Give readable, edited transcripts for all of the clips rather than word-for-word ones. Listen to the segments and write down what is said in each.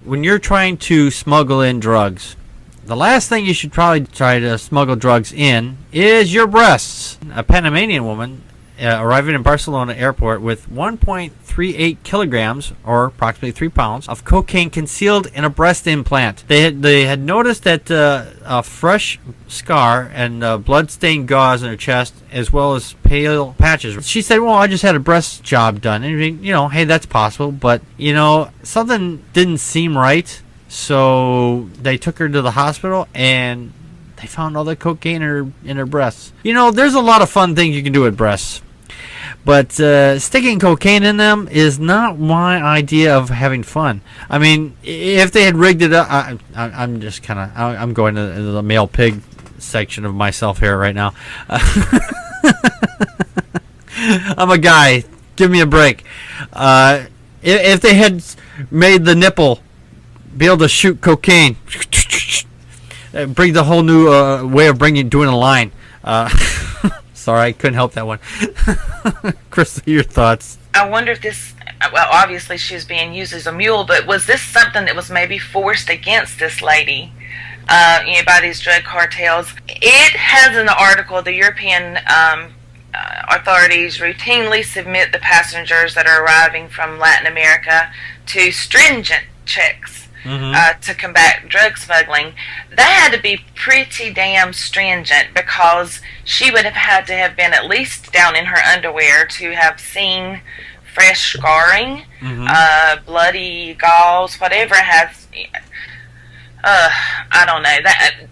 when you're trying to smuggle in drugs, the last thing you should probably try to smuggle drugs in is your breasts. A Panamanian woman arriving in Barcelona airport with 1.38 kilograms, or approximately 3 pounds, of cocaine concealed in a breast implant. They had noticed that a fresh scar and blood-stained gauze in her chest, as well as pale patches. She said, well, I just had a breast job done. And, hey, that's possible. But, something didn't seem right. So they took her to the hospital, and they found all the cocaine in her breasts. There's a lot of fun things you can do with breasts. But sticking cocaine in them is not my idea of having fun. I mean, if they had rigged it up, I'm just kind of, I'm going to the male pig section of myself here right now. I'm a guy. Give me a break. If they had made the nipple be able to shoot cocaine, bring the whole new way of doing a line. Sorry, I couldn't help that one. Crystal, your thoughts? I wonder if this, well, obviously she was being used as a mule, but was this something that was maybe forced against this lady, by these drug cartels? It has in the article, the European authorities routinely submit the passengers that are arriving from Latin America to stringent checks. To combat drug smuggling. That had to be pretty damn stringent, because she would have had to have been at least down in her underwear to have seen fresh scarring, bloody gauze, whatever has. I don't know that.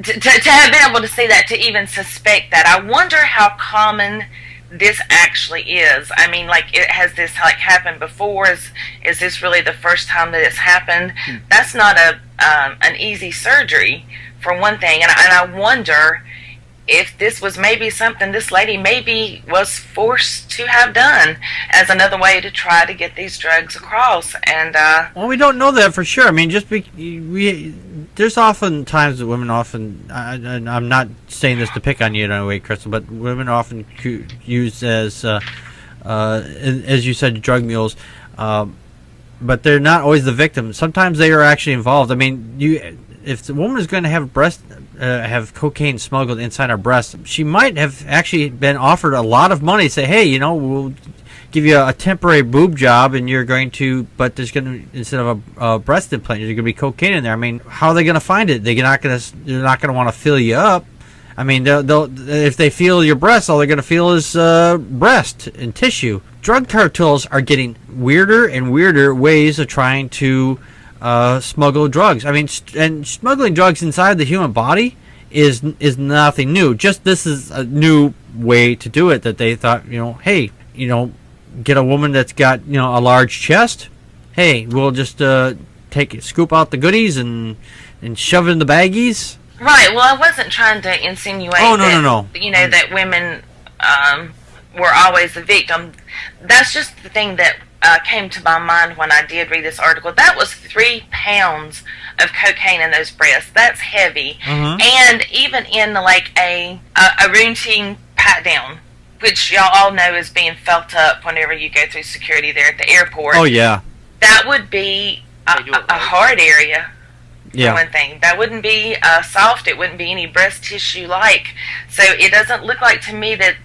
To have been able to see that, to even suspect that, I wonder how common this actually is. I mean, has this happened before? Is this really the first time that it's happened? That's not an easy surgery, for one thing, and I wonder if this was maybe something this lady maybe was forced to have done as another way to try to get these drugs across. And well, we don't know that for sure. I mean, there's often times that women often, I'm not saying this to pick on you in any way, Crystal, but women are often used as you said, drug mules, but they're not always the victim. Sometimes they are actually involved. I mean, if the woman is going to have cocaine smuggled inside her breast, she might have actually been offered a lot of money. Say, hey, we'll give you a temporary boob job, and you're going to, but there's going to, instead of a breast implant, there's going to be cocaine in there. I mean, how are they going to find it? They're not going to want to fill you up. I mean, they'll if they feel your breast, all they're going to feel is breast and tissue. Drug cartels are getting weirder and weirder ways of trying to smuggle drugs. I mean, and smuggling drugs inside the human body is nothing new. Just this is a new way to do it, that they thought, hey, get a woman that's got a large chest. Hey, we'll just scoop out the goodies and shove it in the baggies. Right. Well, I wasn't trying to insinuate no. That women were always the victim. That's just the thing that came to my mind when I did read this article. That was 3 pounds of cocaine in those breasts. That's heavy. And even in a routine pat down, which y'all all know is being felt up whenever you go through security there at the airport. Oh yeah, that would be a hard area. Yeah. For one thing, that wouldn't be soft. It wouldn't be any breast tissue like. So it doesn't look like to me that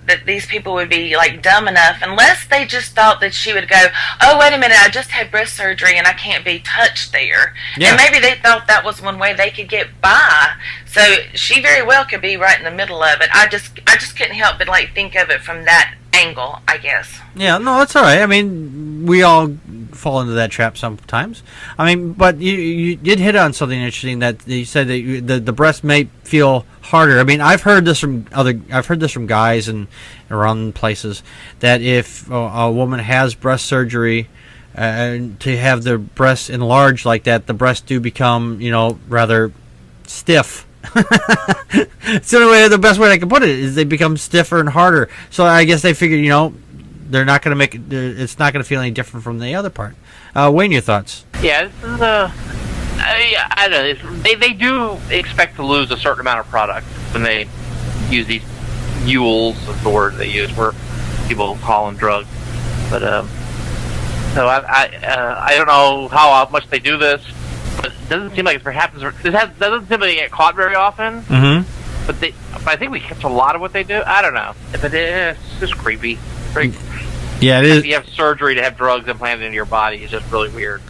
that these people would be dumb enough, unless they just thought that she would go, oh, wait a minute, I just had breast surgery and I can't be touched there. Yeah. And maybe they thought that was one way they could get by. So she very well could be right in the middle of it. I just couldn't help but think of it from that angle, I guess. Yeah, no, that's all right. I mean, we all fall into that trap sometimes. I mean, but you did hit on something interesting, that you said that the breast may feel harder. I mean, I've heard this from guys and around places, that if a woman has breast surgery, to have their breasts enlarged like that, the breasts do become rather stiff. It's the best way I can put it is they become stiffer and harder. So I guess they figured they're not going to make it. It's not going to feel any different from the other part. Wayne, your thoughts? Yeah, this is I don't know. They do expect to lose a certain amount of product when they use these mules, is the word they use, where people call them drugs. But So I don't know how much they do this, but it doesn't seem like it happens. Doesn't seem like they get caught very often. Mm-hmm. But I think we catch a lot of what they do. I don't know. But it's just creepy. Yeah, it is. You have surgery to have drugs implanted into your body. It's just really weird.